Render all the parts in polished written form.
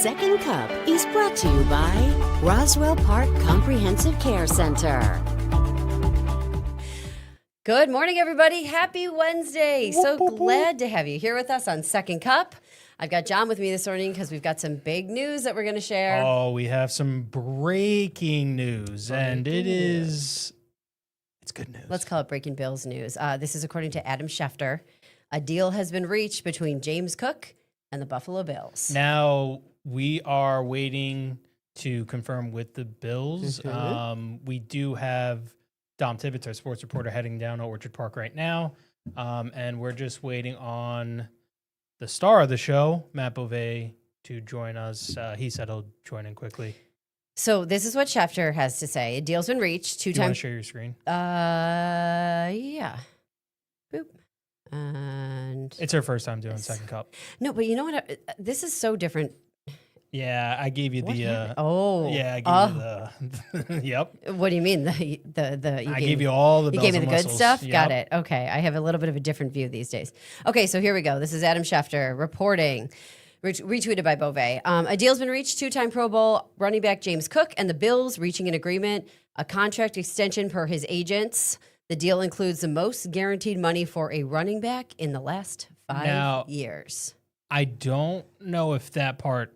Second Cup is brought to you by Roswell Park Comprehensive Care Center. Good morning, everybody. Happy Wednesday. So glad to have you here with us on Second Cup. I've got John with me this morning because we've got some big news that we're going to share. Oh, we have some breaking news, and it's good news. Let's call it Breaking Bills news. This is according to Adam Schefter. A deal has been reached between James Cook and the Buffalo Bills. Now, we are waiting to confirm with the Bills. We do have Dom Tibbetts, our sports reporter, heading down to Orchard Park right now, and we're just waiting on the star of the show, Matt Beauvais, to join us. He said he'll join in quickly. So this is what Schefter has to say. A deal's been reached. Do you want to share your screen? Yeah. Boop. And It's her first time doing Second Cup. no, but you know what? This is so different. Yeah, I gave you What the. happened? Yeah, I gave you the. Yep. What do you mean? I gave you all the. You bells gave me and the good whistles. stuff? Yep. Got it. Okay. I have a little bit of a different view these days. Okay, so here we go. This is Adam Schefter reporting, retweeted by Beauvais. A deal's been reached. Two-time Pro Bowl running back James Cook and the Bills reaching an agreement, a contract extension per his agents. The deal includes the most guaranteed money for a running back in the last 5 years. I don't know if that part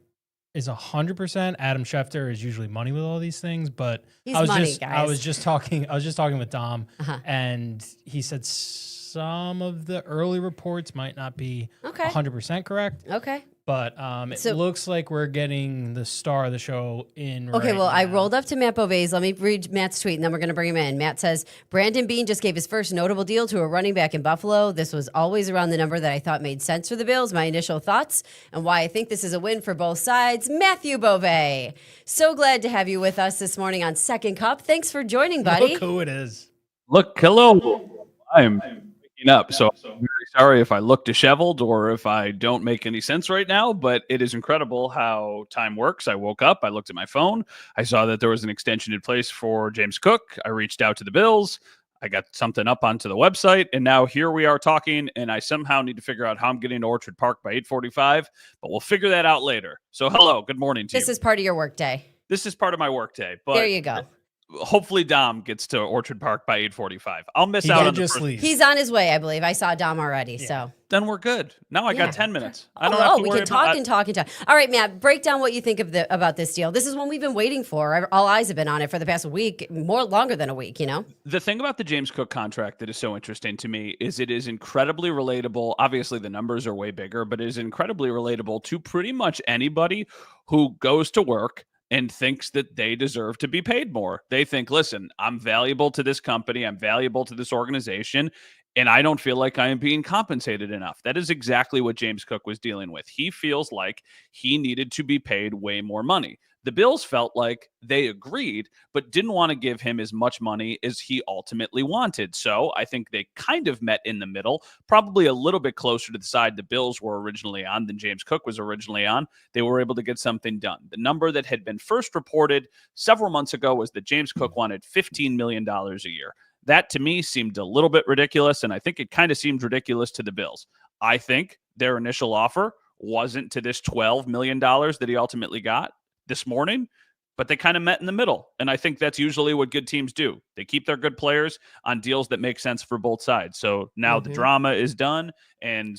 is 100%. Adam Schefter is usually money with all these things, but He's I was money, just guys. I was just talking with Dom, Uh-huh. and he said some of the early reports might not be Okay. 100% correct, Okay. but it So- looks like we're getting the star of the show in. Okay, right well, I now. rolled up to Matt Beauvais. Let me read Matt's tweet, and then we're going to bring him in. Matt says, Brandon Beane just gave his first notable deal to a running back in Buffalo. This was always around the number that I thought made sense for the Bills. My initial thoughts and why I think this is a win for both sides. Matthew Beauvais. So glad to have you with us this morning on Second Cup. Thanks for joining, buddy. Look who it is. Look, hello. I'm waking up, so I'm very sorry if I look disheveled or if I don't make any sense right now, but it is incredible how time works. I woke up, I looked at my phone, I saw that there was an extension in place for James Cook. I reached out to the Bills. I got something up onto the website, and now here we are talking, and I somehow need to figure out how I'm getting to Orchard Park by 8:45, but we'll figure that out later. So hello, good morning to This you. is part of your workday. This is part of my workday, but There you go. hopefully Dom gets to Orchard Park by 8:45. I'll miss He out did on the just first. leave. He's on his way, I believe. I saw Dom already, so. Then we're good. Now I Yeah. got 10 minutes. I don't have to we worry can talk about and talk and talk. All right, Matt, break down what you think about this deal. This is one we've been waiting for. All eyes have been on it for the past week, longer than a week, you know? The thing about the James Cook contract that is so interesting to me is it is incredibly relatable. Obviously, the numbers are way bigger, but it is incredibly relatable to pretty much anybody who goes to work and thinks that they deserve to be paid more. They think, listen, I'm valuable to this company, I'm valuable to this organization, and I don't feel like I am being compensated enough. That is exactly what James Cook was dealing with. He feels like he needed to be paid way more money. The Bills felt like they agreed, but didn't want to give him as much money as he ultimately wanted. So I think they kind of met in the middle, probably a little bit closer to the side the Bills were originally on than James Cook was originally on. They were able to get something done. The number that had been first reported several months ago was that James Cook wanted $15 million a year. That to me seemed a little bit ridiculous, and I think it kind of seemed ridiculous to the Bills. I think their initial offer wasn't to this $12 million that he ultimately got this morning, but they kind of met in the middle. And I think that's usually what good teams do. They keep their good players on deals that make sense for both sides. So now the drama is done, and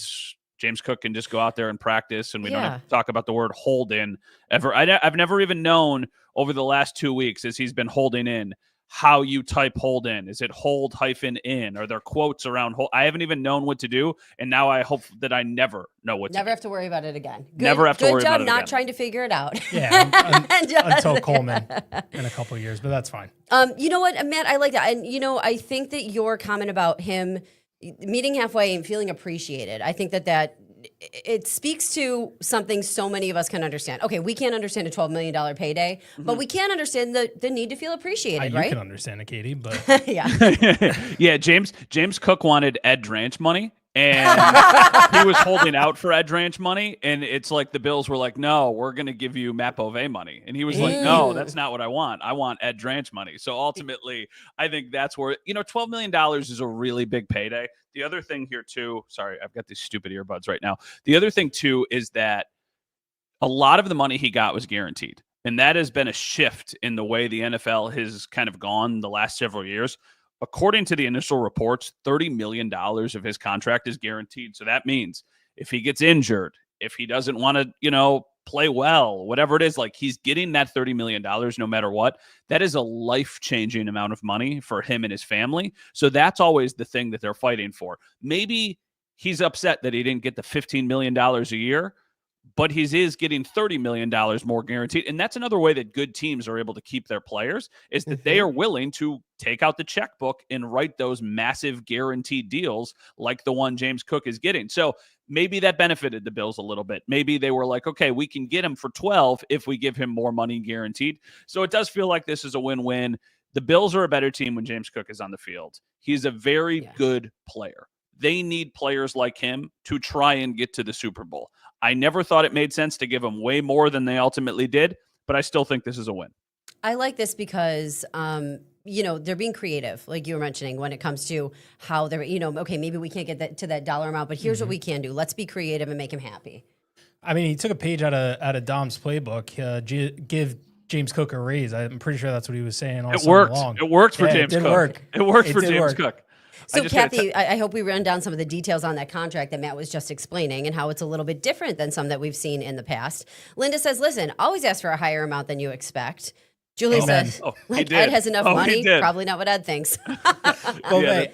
James Cook can just go out there and practice, and we don't have to talk about the word hold in ever. I've never even known over the last 2 weeks as he's been holding in how you type hold in. Is it hold hyphen in? Are there quotes around hold? I haven't even known what to do, and now I hope that I never know what to do. Never have to worry about it again. Never have to worry about it Good job not again. trying to figure it out. Yeah, until Coleman in a couple of years, but that's fine. You know what, Matt, I like that. And, I think that your comment about him meeting halfway and feeling appreciated, I think that it speaks to something so many of us can understand. Okay, we can't understand a $12 million payday, but we can understand the need to feel appreciated, You right? can understand it, Katie, but Yeah. Yeah, James Cook wanted Ed Dranch money, and he was holding out for Ed Dranch money, and it's like the Bills were like, no, we're going to give you Matt Beauvais money. And he was like, no, that's not what I want. I want Ed Dranch money. So ultimately, I think that's where, $12 million is a really big payday. The other thing here too, sorry, I've got these stupid earbuds right now. The other thing too is that A lot of the money he got was guaranteed. And that has been a shift in the way the NFL has kind of gone the last several years. According to the initial reports, $30 million of his contract is guaranteed. So that means if he gets injured, if he doesn't want to, play well, whatever it is, like he's getting that $30 million no matter what. That is a life-changing amount of money for him and his family. So that's always the thing that they're fighting for. Maybe he's upset that he didn't get the $15 million a year, but he is getting $30 million more guaranteed. And that's another way that good teams are able to keep their players, is that they are willing to take out the checkbook and write those massive guaranteed deals like the one James Cook is getting. So maybe that benefited the Bills a little bit. Maybe they were like, okay, we can get him for 12 if we give him more money guaranteed. So it does feel like this is a win-win. The Bills are a better team when James Cook is on the field. He's a very good player. They need players like him to try and get to the Super Bowl. I never thought it made sense to give him way more than they ultimately did, but I still think this is a win. I like this because, they're being creative, like you were mentioning, when it comes to how they're, okay, maybe we can't get to that dollar amount, but here's what we can do. Let's be creative and make him happy. I mean, he took a page out of Dom's playbook. Give James Cook a raise. I'm pretty sure that's what he was saying all summer long. It worked for James Cook. It worked for James Cook. So, Kathy, I hope we run down some of the details on that contract that Matt was just explaining and how it's a little bit different than some that we've seen in the past. Linda says, listen, always ask for a higher amount than you expect. Julie says, Ed has enough money. Probably not what Ed thinks. Well,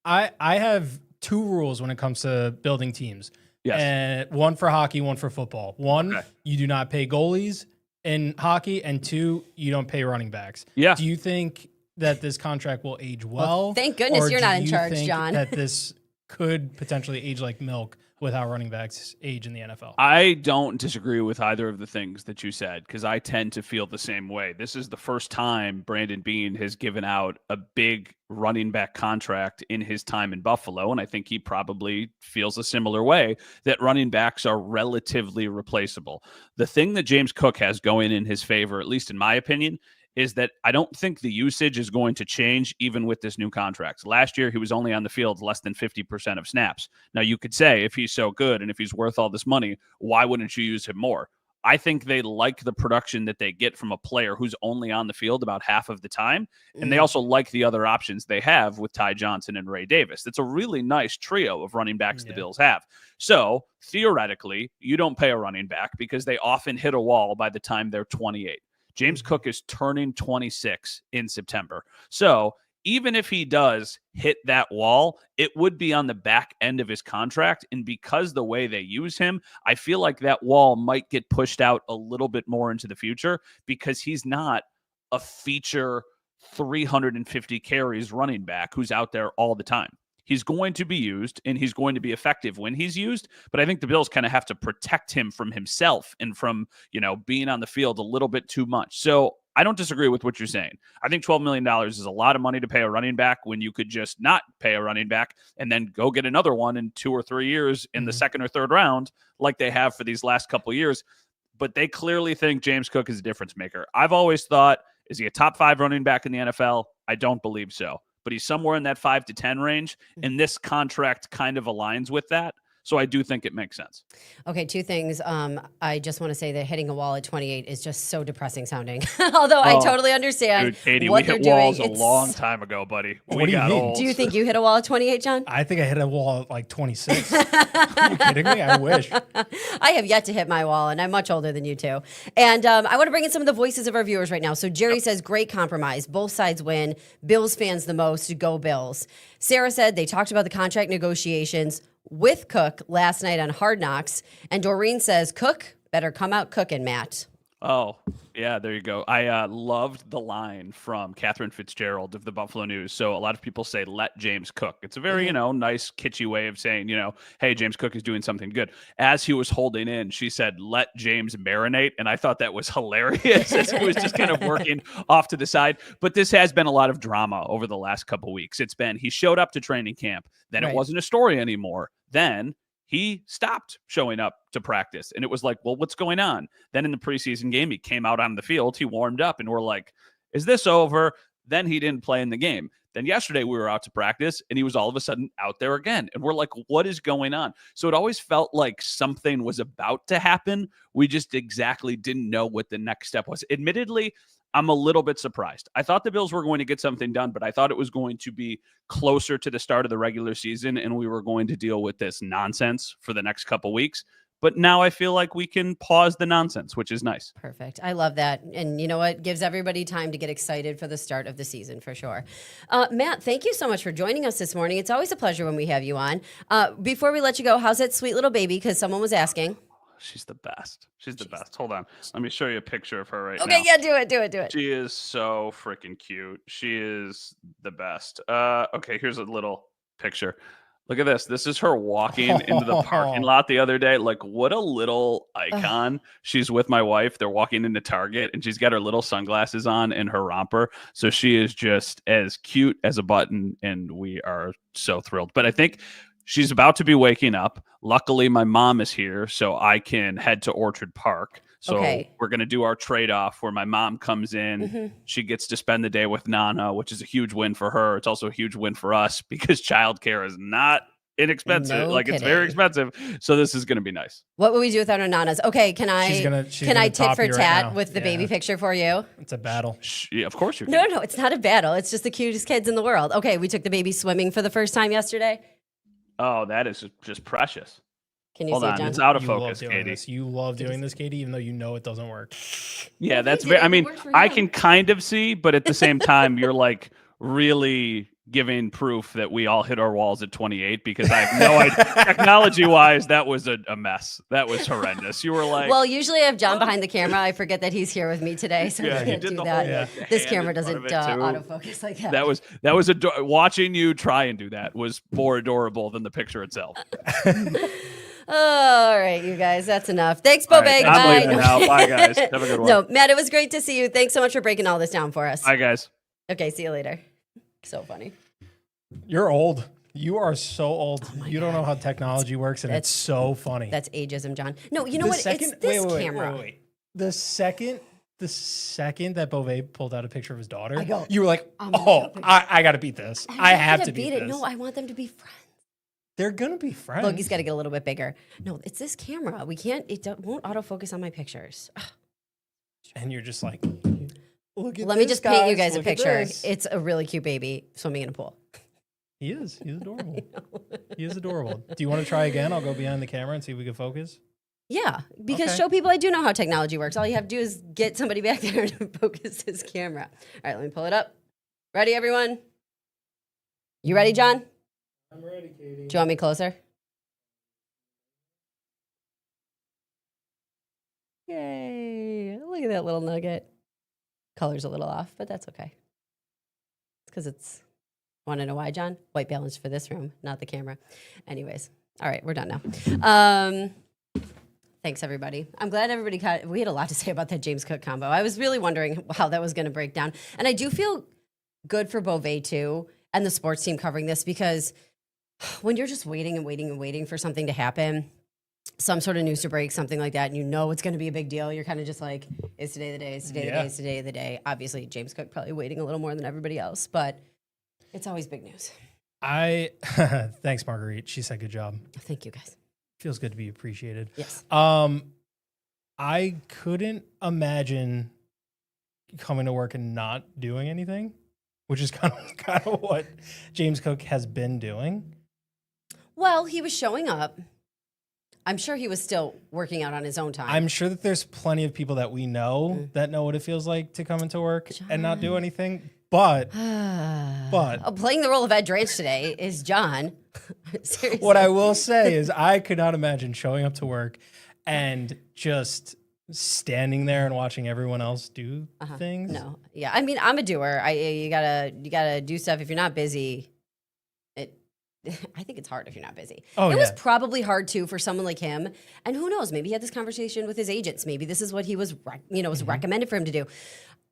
I have two rules when it comes to building teams. Yes. And one for hockey, one for football. One, you do not pay goalies in hockey, and two, you don't pay running backs. Yeah. Do you think that this contract will age well? Thank goodness you're not in charge, John. That this could potentially age like milk with how running backs age in the NFL? I don't disagree with either of the things that you said, because I tend to feel the same way. This is the first time Brandon Beane has given out a big running back contract in his time in Buffalo, and I think he probably feels a similar way, that running backs are relatively replaceable. The thing that James Cook has going in his favor, at least in my opinion, is that I don't think the usage is going to change even with this new contract. Last year, he was only on the field less than 50% of snaps. Now, you could say if he's so good and if he's worth all this money, why wouldn't you use him more? I think they like the production that they get from a player who's only on the field about half of the time. And they also like the other options they have with Ty Johnson and Ray Davis. It's a really nice trio of running backs the Bills have. So theoretically, you don't pay a running back because they often hit a wall by the time they're 28. James Cook is turning 26 in September. So even if he does hit that wall, it would be on the back end of his contract. And because the way they use him, I feel like that wall might get pushed out a little bit more into the future, because he's not a feature 350 carries running back who's out there all the time. He's going to be used, and he's going to be effective when he's used. But I think the Bills kind of have to protect him from himself and from, being on the field a little bit too much. So I don't disagree with what you're saying. I think $12 million is a lot of money to pay a running back when you could just not pay a running back and then go get another one in 2 or 3 years in the second or third round, like they have for these last couple of years. But they clearly think James Cook is a difference maker. I've always thought, is he a top 5 running back in the NFL? I don't believe so. But he's somewhere in that 5 to 10 range, and this contract kind of aligns with that. So I do think it makes sense. Okay, two things. I just want to say that hitting a wall at 28 is just so depressing sounding. Although I totally understand dude, Katie, what we hit they're walls doing. a long time ago, buddy. What We do you got mean? old. Do you think you hit a wall at 28, John? I think I hit a wall at like 26. Are you kidding me? I wish. I have yet to hit my wall, and I'm much older than you two. And I want to bring in some of the voices of our viewers right now. So Jerry says, great compromise. Both sides win. Bills fans the most. Go Bills. Sarah said they talked about the contract negotiations with Cook last night on Hard Knocks. And Doreen says, Cook better come out cooking, Matt. Oh, yeah, there you go. I loved the line from Catherine Fitzgerald of the Buffalo News. So a lot of people say, let James cook. It's a very, nice, kitschy way of saying, hey, James Cook is doing something good. As he was holding in, she said, let James marinate. And I thought that was hilarious as he was just kind of working off to the side. But this has been a lot of drama over the last couple weeks. It's been, he showed up to training camp. Then it wasn't a story anymore. Then he stopped showing up to practice. And it was like, well, what's going on? Then in the preseason game, he came out on the field, he warmed up, and we're like, is this over? Then he didn't play in the game. Then yesterday we were out to practice and he was all of a sudden out there again. And we're like, what is going on? So it always felt like something was about to happen. We just exactly didn't know what the next step was. Admittedly, I'm a little bit surprised. I thought the Bills were going to get something done, but I thought it was going to be closer to the start of the regular season and we were going to deal with this nonsense for the next couple weeks. But now I feel like we can pause the nonsense, which is nice. Perfect. I love that. And you know what? Gives everybody time to get excited for the start of the season for sure. Matt, thank you so much for joining us this morning. It's always a pleasure when we have you on. Before we let you go, how's that sweet little baby? Because someone was asking. She's the best. She's the best. Hold on. Let me show you a picture of her right now. Okay, yeah, do it. She is so freaking cute. She is the best. Okay, here's a little picture. Look at this. This is her walking into the parking lot the other day. Like, what a little icon. She's with my wife. They're walking into Target, and she's got her little sunglasses on and her romper. So she is just as cute as a button, and we are so thrilled. But I think she's about to be waking up. Luckily, my mom is here, so I can head to Orchard Park. So we're going to do our trade-off where my mom comes in. Mm-hmm. She gets to spend the day with Nana, which is a huge win for her. It's also a huge win for us because childcare is not inexpensive. It's very expensive. So this is going to be nice. What will we do without our Nanas? Okay, can I tit for tat with the baby picture for you? It's a battle. Yeah, of course you can. No, it's not a battle. It's just the cutest kids in the world. Okay, we took the baby swimming for the first time yesterday. Oh, that is just precious. Can you see it, John? It's out of focus, Katie. You love doing this, Katie, even though you know it doesn't work. Yeah, that's very. I mean, I can kind of see, but at the same time, you're like really giving proof that we all hit our walls at 28 because I have no idea. Technology-wise, that was a mess. That was horrendous. You were like, well, usually I have John behind the camera. I forget that he's here with me today, so I can't do that. This camera doesn't autofocus like that. That was watching you try and do that was more adorable than the picture itself. Oh, all right, you guys, that's enough. Thanks, Bobeg. Right, I'm leaving now. Bye, guys. Have a good one. No, Matt, it was great to see you. Thanks so much for breaking all this down for us. Bye, guys. Okay, see you later. So funny. You're old. You are so old. You don't know how technology works, and it's so funny. That's ageism, John. No, you know what? It's this camera. Wait. The second that Beauvais pulled out a picture of his daughter, go, you were like, I got to beat this. I have to beat it. No, I want them to be friends. They're going to be friends. Look, he's got to get a little bit bigger. No, it's this camera. We can't, won't autofocus on my pictures. Ugh. And you're just like, look at Let me just paint you guys a picture. It's a really cute baby swimming in a pool. He is. He's adorable. He is adorable. Do you want to try again? I'll go behind the camera and see if we can focus. Yeah, because show people I do know how technology works. All you have to do is get somebody back there to focus his camera. All right, let me pull it up. Ready, everyone? You ready, John? I'm ready, Katie. Do you want me closer? Yay. Look at that little nugget. Color's a little off, but that's okay. It's because it's, want to know why, John? White balance for this room, not the camera. Anyways, all right, we're done now. Thanks, everybody. I'm glad everybody we had a lot to say about that James Cook combo. I was really wondering how that was going to break down. And I do feel good for Beauvais, too, and the sports team covering this, because when you're just waiting and waiting and waiting for something to happen, some sort of news to break, something like that, and you know it's going to be a big deal, you're kind of just like, is today the day, is today the day, is today the day. Obviously, James Cook probably waiting a little more than everybody else, but it's always big news. Thanks, Marguerite. She said good job. Thank you, guys. Feels good to be appreciated. Yes. I couldn't imagine coming to work and not doing anything, which is kind of what James Cook has been doing. Well, he was showing up. I'm sure he was still working out on his own time. I'm sure that there's plenty of people that we know that know what it feels like to come into work and not do anything. But playing the role of Ed Dranch today is John. Seriously. What I will say is I could not imagine showing up to work and just standing there and watching everyone else do things. No. Yeah. I mean, I'm a doer. You gotta do stuff. If you're not busy, I think it's hard if you're not busy. It was probably hard too for someone like him. And who knows? Maybe he had this conversation with his agents. Maybe this is what he was, recommended for him to do.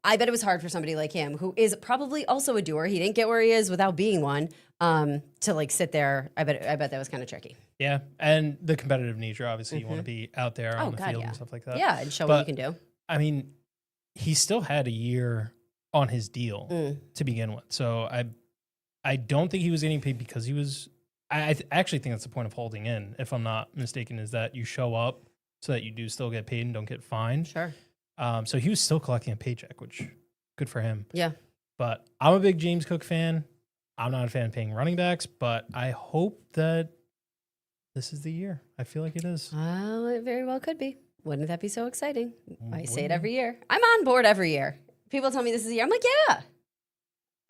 I bet it was hard for somebody like him, who is probably also a doer. He didn't get where he is without being one. To like sit there. I bet that was kind of tricky. Yeah, and the competitive nature. Obviously, you want to be out there on the field and stuff like that. Yeah, and show what you can do. I mean, he still had a year on his deal to begin with. So I don't think he was getting paid because he was. Actually think that's the point of holding in, if I'm not mistaken, is that you show up so that you do still get paid and don't get fined. Sure. So he was still collecting a paycheck, which good for him. Yeah. But I'm a big James Cook fan. I'm not a fan of paying running backs, but I hope that this is the year. I feel like it is. Well, it very well could be. Wouldn't that be so exciting? I say it Wouldn't every year. I'm on board every year. People tell me this is the year. I'm like, yeah.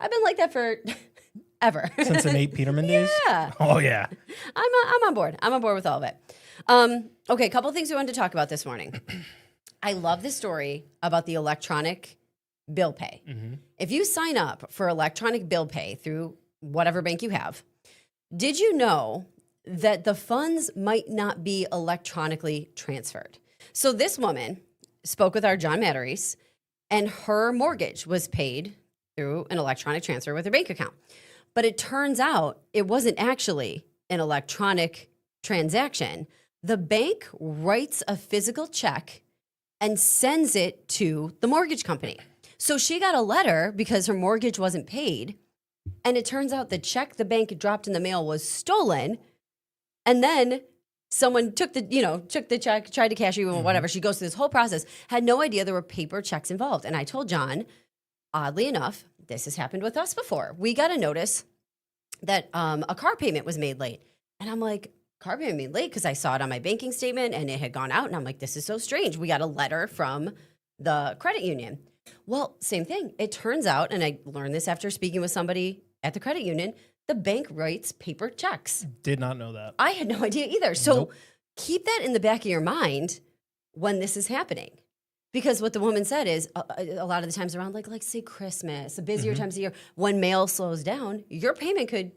I've been like that for ever. Since the Nate Peterman days? Yeah. Oh, yeah. I'm on board. I'm on board with all of it. Okay, a couple of things we wanted to talk about this morning. I love the story about the electronic bill pay. Mm-hmm. If you sign up for electronic bill pay through whatever bank you have, did you know that the funds might not be electronically transferred? So this woman spoke with our John Matteries, and her mortgage was paid through an electronic transfer with her bank account. But it turns out it wasn't actually an electronic transaction. The bank writes a physical check and sends it to the mortgage company. So she got a letter because her mortgage wasn't paid. And it turns out the check the bank dropped in the mail was stolen. And then someone took the check, tried to cash you or whatever. She goes through this whole process, had no idea there were paper checks involved. And I told John, oddly enough, this has happened with us before. We got a notice that a car payment was made late. And I'm like, car payment made late? Because I saw it on my banking statement and it had gone out. And I'm like, this is so strange. We got a letter from the credit union. Well, same thing. It turns out, and I learned this after speaking with somebody at the credit union, the bank writes paper checks. Did not know that. I had no idea either. So Nope. keep that in the back of your mind when this is happening. Because what the woman said is a lot of the times around, like say Christmas, the busier times of year, when mail slows down, your payment could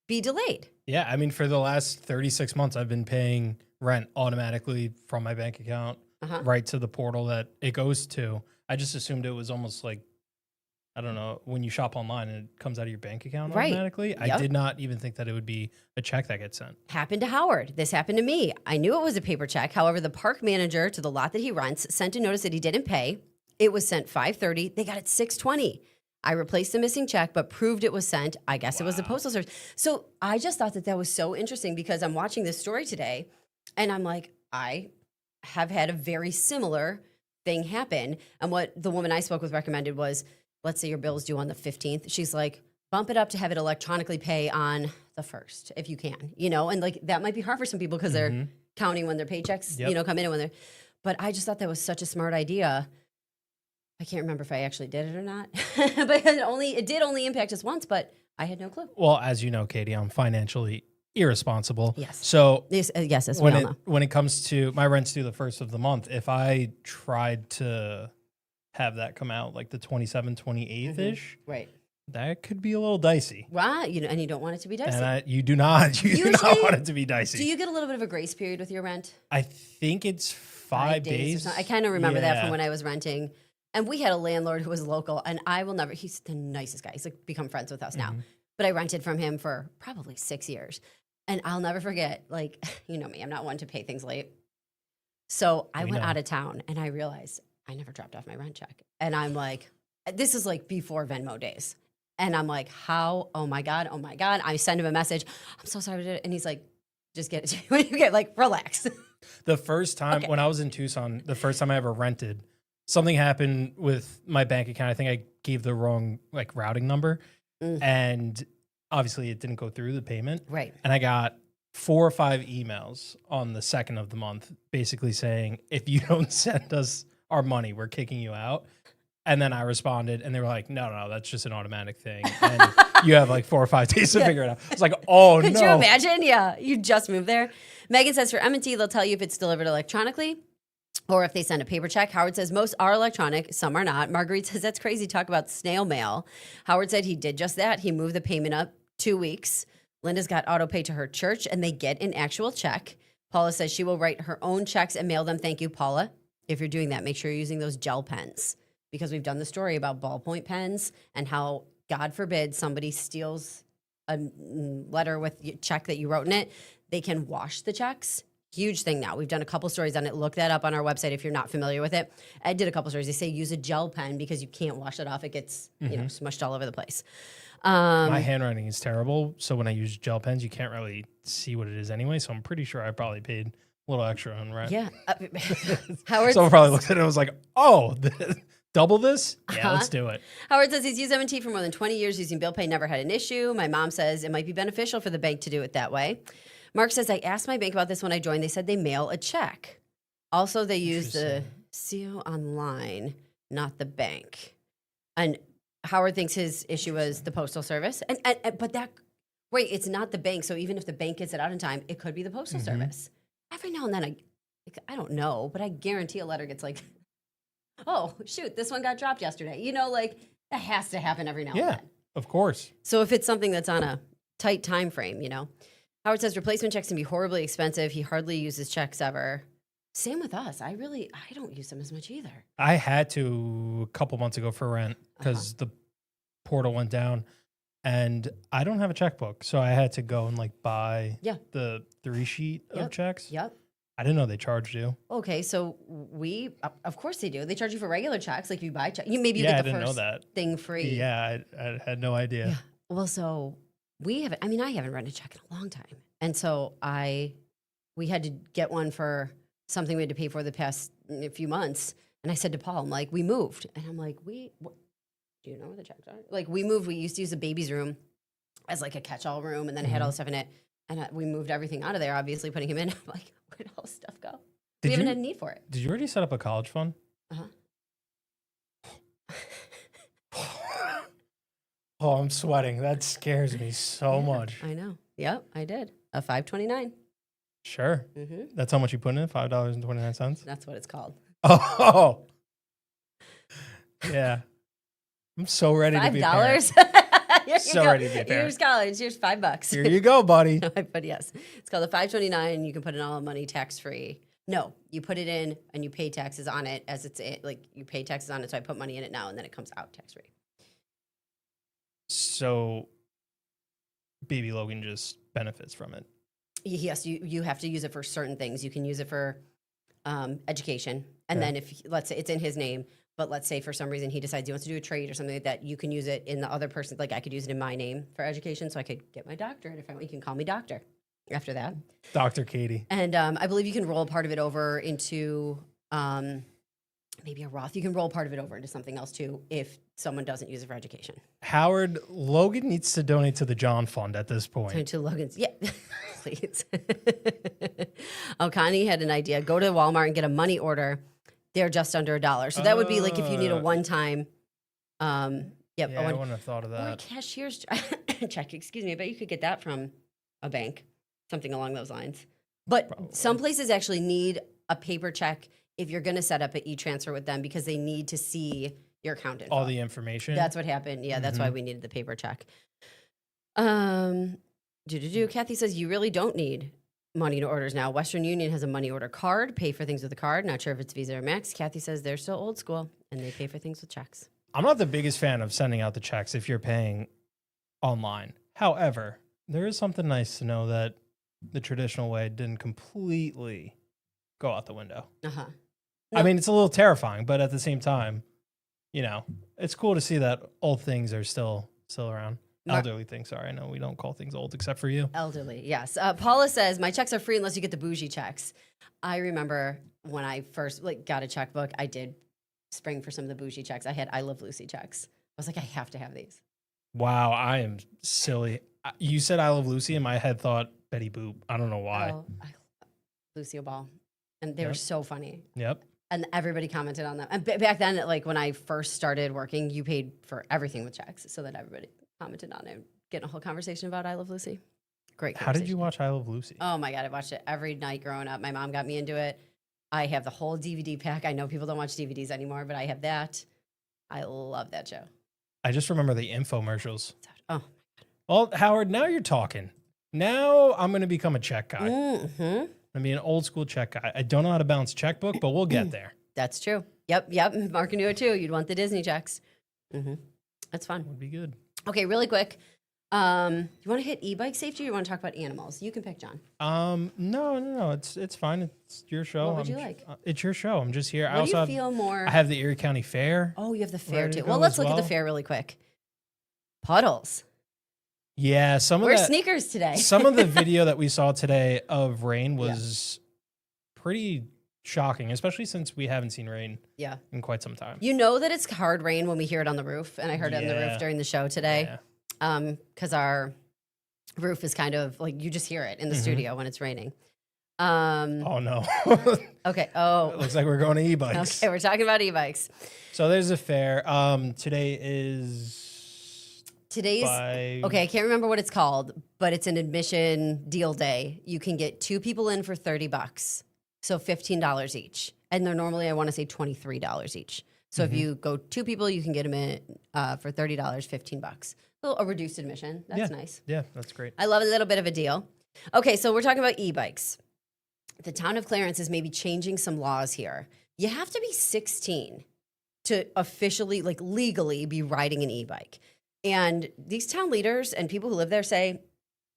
be delayed. Yeah, I mean, for the last 36 months, I've been paying rent automatically from my bank account right to the portal that it goes to. I just assumed it was almost like, I don't know, when you shop online and it comes out of your bank account automatically. Yep. I did not even think that it would be a check that gets sent. Happened to Howard. This happened to me. I knew it was a paper check. However, the park manager to the lot that he rents sent a notice that he didn't pay. It was sent 5:30. They got it 6:20. I replaced the missing check, but proved it was sent. I guess it was the postal service. So I just thought that was so interesting because I'm watching this story today and I'm like, I have had a very similar thing happen. And what the woman I spoke with recommended was, let's say your bill is due on the 15th. She's like, bump it up to have it electronically pay on the 1st if you can, and like that might be hard for some people because they're counting when their paychecks, come in and when they're, but I just thought that was such a smart idea. I can't remember if I actually did it or not, but it did only impact us once, but I had no clue. Well, as you know, Katie, I'm financially irresponsible. Yes. So Yes, as we all know. when it comes to my rent's due the 1st of the month, if I tried to have that come out like the 27th, 28th-ish, Right. that could be a little dicey. Right. And you don't want it to be dicey. And you do not want it to be dicey. Do you get a little bit of a grace period with your rent? I think it's 5 days. Or something. I kind of remember that from when I was renting. And we had a landlord who was local, and I will never, he's the nicest guy. He's like become friends with us now. But I rented from him for probably 6 years. And I'll never forget, like, you know me, I'm not one to pay things late. So I went out of town and I realized I never dropped off my rent check. And I'm like, this is like before Venmo days. And I'm like, how? Oh my God. I send him a message. I'm so sorry. And he's like, just get it when you get, like, relax. The first time when I was in Tucson, the first time I ever rented, something happened with my bank account. I think I gave the wrong like routing number, and obviously it didn't go through the payment. Right. And I got 4 or 5 emails on the 2nd of the month, basically saying, if you don't send us our money, we're kicking you out. And then I responded, and they were like, no, that's just an automatic thing. And you have like 4 or 5 days to figure it out. It's like, oh, Could no. you imagine? Yeah, you just moved there. Megan says for M&T, they'll tell you if it's delivered electronically or if they send a paper check. Howard says most are electronic, some are not. Marguerite says that's crazy. Talk about snail mail. Howard said he did just that. He moved the payment up 2 weeks. Linda's got auto pay to her church, and they get an actual check. Paula says she will write her own checks and mail them. Thank you, Paula. If you're doing that, make sure you're using those gel pens, because we've done the story about ballpoint pens and how, God forbid, somebody steals a letter with a check that you wrote in it. They can wash the checks. huge thing now. We've done a couple stories on it. Look that up on our website if you're not familiar with it. I did a couple stories. They say use a gel pen because you can't wash it off. It gets smushed all over the place. My handwriting is terrible, so when I use gel pens, you can't really see what it is anyway. So I'm pretty sure I probably paid a little extra on rent. Yeah. Howard, Someone probably looked at it and was like, "Oh, double this? Yeah, let's do it." Howard says he's used M&T for more than 20 years using bill pay, never had an issue. My mom says it might be beneficial for the bank to do it that way. Mark says, I asked my bank about this when I joined. They said they mail a check. Also, they use the CO online, not the bank. And Howard thinks his issue was the postal service. But it's not the bank. So even if the bank gets it out in time, it could be the postal service. Every now and then, I don't know, but I guarantee a letter gets like, oh, shoot, this one got dropped yesterday. You know, like that has to happen every now and then. Of course. So if it's something that's on a tight time frame, Howard says replacement checks can be horribly expensive. He hardly uses checks ever. Same with us. I don't use them as much either. I had to a couple months ago for rent because the portal went down, and I don't have a checkbook, so I had to go and buy the 3-sheet of checks. Yep. I didn't know they charged you. Okay, so of course they do. They charge you for regular checks, like if you buy checks. You get I the didn't first know that. thing free. Yeah, I had no idea. Yeah. Well, so we haven't. I haven't run a check in a long time, and so we had to get one for something we had to pay for the past few months. And I said to Paul, I'm like, we moved, and I'm like, do you know where the checks are? Like we moved. We used to use the baby's room as like a catch-all room, and then it had all the stuff in it. And we moved everything out of there, obviously putting him in. I'm like, where'd all this stuff go? We haven't had a need for it. Did you already set up a college fund? Oh, I'm sweating. That scares me so much. I know. Yep, I did. A 529. Sure. Mm-hmm. That's how much you put in? $5.29? That's what it's called. Oh. Yeah. I'm so ready to be $5? Ready to be a parent. Here's college. Here's $5. Here you go, buddy. But yes, it's called a 529. You can put in all the money tax free. No, you put it in and you pay taxes on it as you pay taxes on it. So I put money in it now and then it comes out tax free. So baby Logan just benefits from it. Yes, you have to use it for certain things. You can use it for education. And then if, let's say it's in his name, but let's say for some reason he decides he wants to do a trade or something like that, you can use it in the other person. Like I could use it in my name for education, so I could get my doctorate if I want. You can call me doctor after that. Dr. Katie. And I believe you can roll part of it over into maybe a Roth. You can roll part of it over into something else too if someone doesn't use it for education. Howard, Logan needs to donate to the John Fund at this point. Donate to Logan's. Yeah, please. Oh, Connie had an idea. Go to Walmart and get a money order. They're just under $1. So that would be like if you need a one-time. I wouldn't have thought of that. Or a cashier's check, excuse me. But you could get that from a bank, something along those lines. But some places actually need a paper check if you're going to set up an e-transfer with them because they need to see your account info. All the information. That's what happened. Yeah, that's why we needed the paper check. Kathy says you really don't need money orders now. Western Union has a money order card. Pay for things with a card. Not sure if it's Visa or Max. Kathy says they're still old school and they pay for things with checks. I'm not the biggest fan of sending out the checks if you're paying online. However, there is something nice to know that the traditional way didn't completely go out the window. Uh-huh. I mean, it's a little terrifying, but at the same time, it's cool to see that old things are still around. Elderly things, sorry. I know we don't call things old except for you. Elderly, yes. Paula says, my checks are free unless you get the bougie checks. I remember when I first got a checkbook, I did spring for some of the bougie checks. I had I Love Lucy checks. I was like, I have to have these. Wow, I am silly. You said I Love Lucy, and my head thought Betty Boop. I don't know why. Oh, Lucille Ball. And they were so funny. Yep. And everybody commented on them. And back then, when I first started working, you paid for everything with checks so that everybody commented on it. Getting a whole conversation about I Love Lucy. Great conversation. How did you watch I Love Lucy? Oh, my God. I watched it every night growing up. My mom got me into it. I have the whole DVD pack. I know people don't watch DVDs anymore, but I have that. I love that show. I just remember the infomercials. Oh. Well, Howard, now you're talking. Now I'm going to become a check guy. Mm-hmm. I mean, an old school check guy. I don't know how to balance a checkbook, but we'll get there. That's true. Yep. Mark knew it too. You'd want the Disney checks. Mm-hmm. That's fun. Would be good. Okay, really quick. You want to hit e-bike safety or you want to talk about animals? You can pick, John. No. It's fine. It's your show. What would you like? It's your show. I'm just here. What do you feel more? I have the Erie County Fair. Oh, you have the fair ready to too. go Well, let's as look at the well. fair really quick. Puddles. Yeah, some of Wear that, sneakers today. some of the video that we saw today of rain was pretty shocking, especially since we haven't seen rain Yeah. in quite some time. You know that it's hard rain when we hear it on the roof, and I heard it on the Yeah. roof during the show today. Yeah. Because our roof is kind of like you just hear it in the Mhm. studio when it's raining. Oh no. Okay. It Oh. looks like we're going to e-bikes. Okay, we're talking about e-bikes. So there's a fair. Today is Today's by okay. I can't remember what it's called, but it's an admission deal day. You can get 2 people in for $30, so $15 each, and they're normally I want to say $23 each. So if you go 2 people, you can get them in for $30, $15. A reduced admission. That's nice. Yeah, that's great. I love a little bit of a deal. Okay, so we're talking about e-bikes. The town of Clarence is maybe changing some laws here. You have to be 16 to officially, like legally, be riding an e-bike. And these town leaders and people who live there say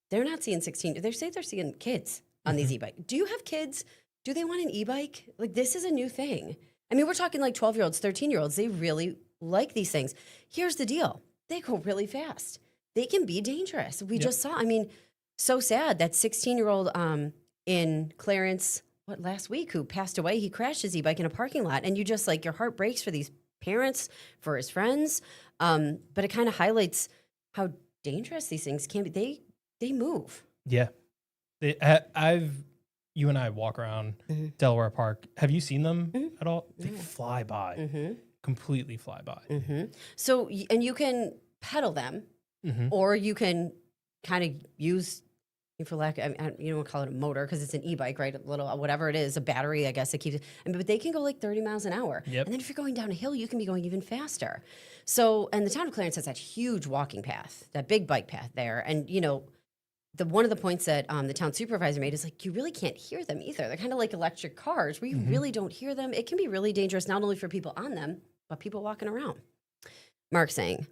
they're not seeing 16. They say they're seeing kids on these e-bikes. Do you have kids? Do they want an e-bike? Like, this is a new thing. I mean, we're talking like 12-year-olds, 13-year-olds. They really like these things. Here's the deal. They go really fast. They can be dangerous. We just saw, I mean, so sad that 16-year-old in Clarence, last week, who passed away, he crashed his e-bike in a parking lot. And you just like, your heart breaks for these parents, for his friends. But it kind of highlights how dangerous these things can be. They move. Yeah. You and I walk around Mhm. Delaware Park. Have you seen them Mhm. at all? They Yeah. fly by, Mm-hmm. completely fly by. Mm-hmm. So, and you can pedal them, Mm-hmm. or you can kind of use, for lack, you don't call it a motor because it's an e-bike, right? A little, whatever it is, a battery, I guess it keeps it. But they can go like 30 miles an hour. Yep. And then if you're going down a hill, you can be going even faster. So, and the town of Clarence has that huge walking path, that big bike path there. And, you know, one of the points that the town supervisor made is like, you really can't hear them either. They're kind of like electric cars where you really don't hear them. It can be really dangerous, not only for people on them, but people walking around. Mark saying,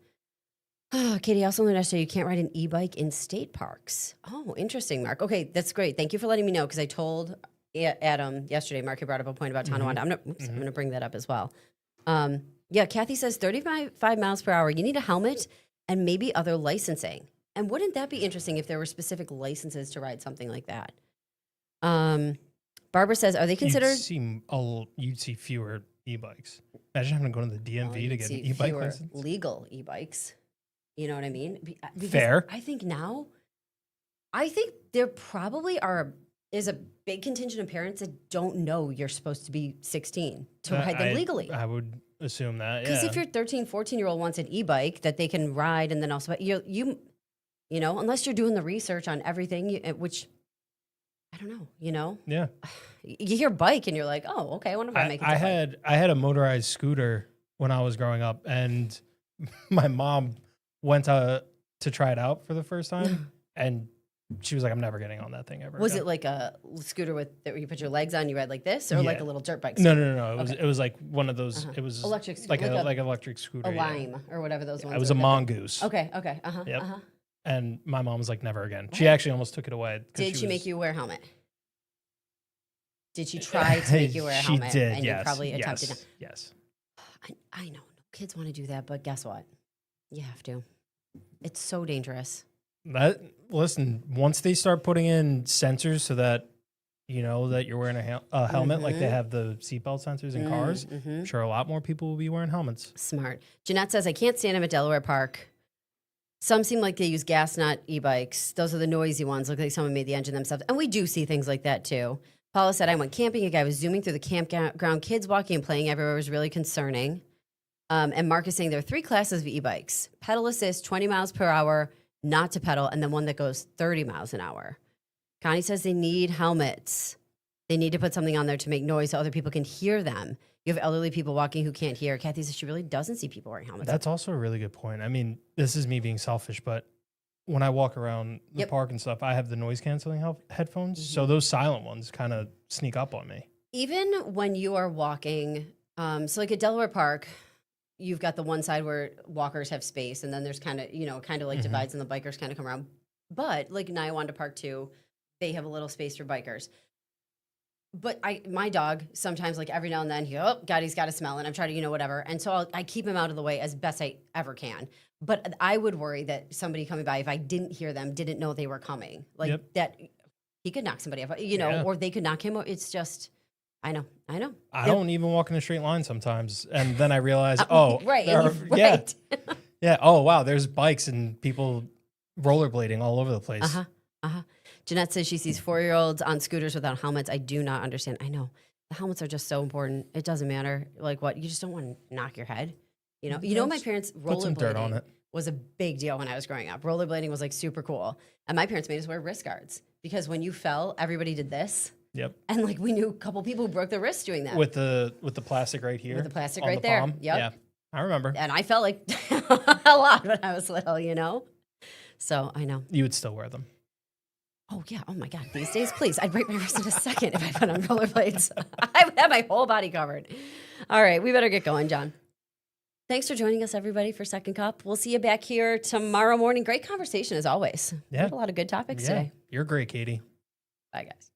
Katie, also learned yesterday you can't ride an e-bike in state parks. Oh, interesting, Mark. Okay, that's great. Thank you for letting me know because I told Adam yesterday, Mark had brought up a point about Tonawanda. I'm going to bring that up as well. Yeah, Kathy says 35 miles per hour. You need a helmet and maybe other licensing. And wouldn't that be interesting if there were specific licenses to ride something like that? Barbara says, are they considered? You'd see fewer e-bikes. Imagine having to go to the DMV to get an e-bike license. Legal e-bikes. You know what I mean? Because Fair. I think there probably is a big contingent of parents that don't know you're supposed to be 16 to ride them legally. I would assume that. Because Yeah. if your 13, 14-year-old wants an e-bike that they can ride and then also, you know, unless you're doing the research on everything, which I don't know, you know? Yeah. You hear bike and you're like, oh, okay, I wonder if I make it. I had a motorized scooter when I was growing up, and my mom went to try it out for the first time, and she was like, "I'm never getting on that thing ever." Was again." it like a scooter where you put your legs on, you ride like this, or like Yeah. a little dirt bike? No. Okay. It was like one of those. It was Electric like scooter, like an electric scooter. A yeah. Lime or whatever those ones. It was a are. mongoose. Okay. Yep. Uh-huh. And my mom was like, "Never again." She actually almost took it away. 'cause Did she make was- you wear a helmet? Did she try to make you wear a She helmet? did. And Yes. you probably attempted yes. not. Yes. I know. No kids want to do that, but guess what? You have to. It's so dangerous. Listen, once they start putting in sensors so that you know that you're wearing a helmet, like they have the seatbelt sensors in cars, I'm sure a lot more people will be wearing helmets. Smart. Jeanette says, I can't stand them at Delaware Park. Some seem like they use gas, not e-bikes. Those are the noisy ones. Look like someone made the engine themselves. And we do see things like that too. Paula said, I went camping. A guy was zooming through the campground. Kids walking and playing everywhere was really concerning. And Mark is saying there are 3 classes of e-bikes. Pedal assist, 20 miles per hour, not to pedal, and then one that goes 30 miles an hour. Connie says they need helmets. They need to put something on there to make noise so other people can hear them. You have elderly people walking who can't hear. Kathy says she really doesn't see people wearing helmets. That's also a really good point. I mean, this is me being selfish, but when I walk around the park and stuff, I have the noise canceling headphones. So those silent ones kind of sneak up on me. Even when you are walking, so like at Delaware Park, you've got the one side where walkers have space, and then there's kind of, like divides, and the bikers kind of come around. But like Niawanda Park too, they have a little space for bikers. But my dog sometimes, like every now and then, he's got a smell, and I'm trying to, whatever. And so I keep him out of the way as best I ever can. But I would worry that somebody coming by, if I didn't hear them, didn't know they were coming, like that he could knock somebody off, or they could knock him. It's just, I know. I don't even walk in a straight line sometimes. And then I realize, right. Right. Yeah. Oh, wow. There's bikes and people rollerblading all over the place. Jeanette says she sees 4-year-olds on scooters without helmets. I do not understand. I know the helmets are just so important. It doesn't matter like what, you just don't want to knock your head. My parents put some dirt on rollerblading it. was a big deal when I was growing up. Rollerblading was like super cool, and my parents made us wear wrist guards because when you fell, everybody did this. Yep. And like we knew a couple people who broke their wrists doing that with the plastic right here. With the plastic on right the there. palm. Yep. Yeah, I remember. And I felt like a lot when I was little. So I know. You would still wear them. Oh, yeah. Oh, my God. These days, please. I'd break my wrist in a second if I put on rollerblades. I would have my whole body covered. All right. We better get going, John. Thanks for joining us, everybody, for Second Cup. We'll see you back here tomorrow morning. Great conversation, as always. We had a lot of good topics today. You're great, Katie. Bye, guys.